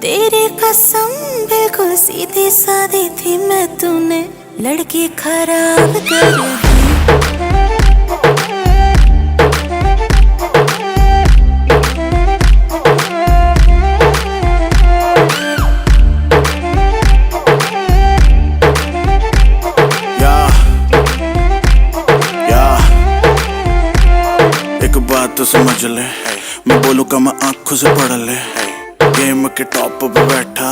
तेरी कसम बिल्कुल सीधी सादी थी मैं, तूने लड़की खराब कर दी। एक बात तो समझ ले, मैं बोलूँ का मैं आंखों से पढ़ ले। गेम के टॉप पे बैठा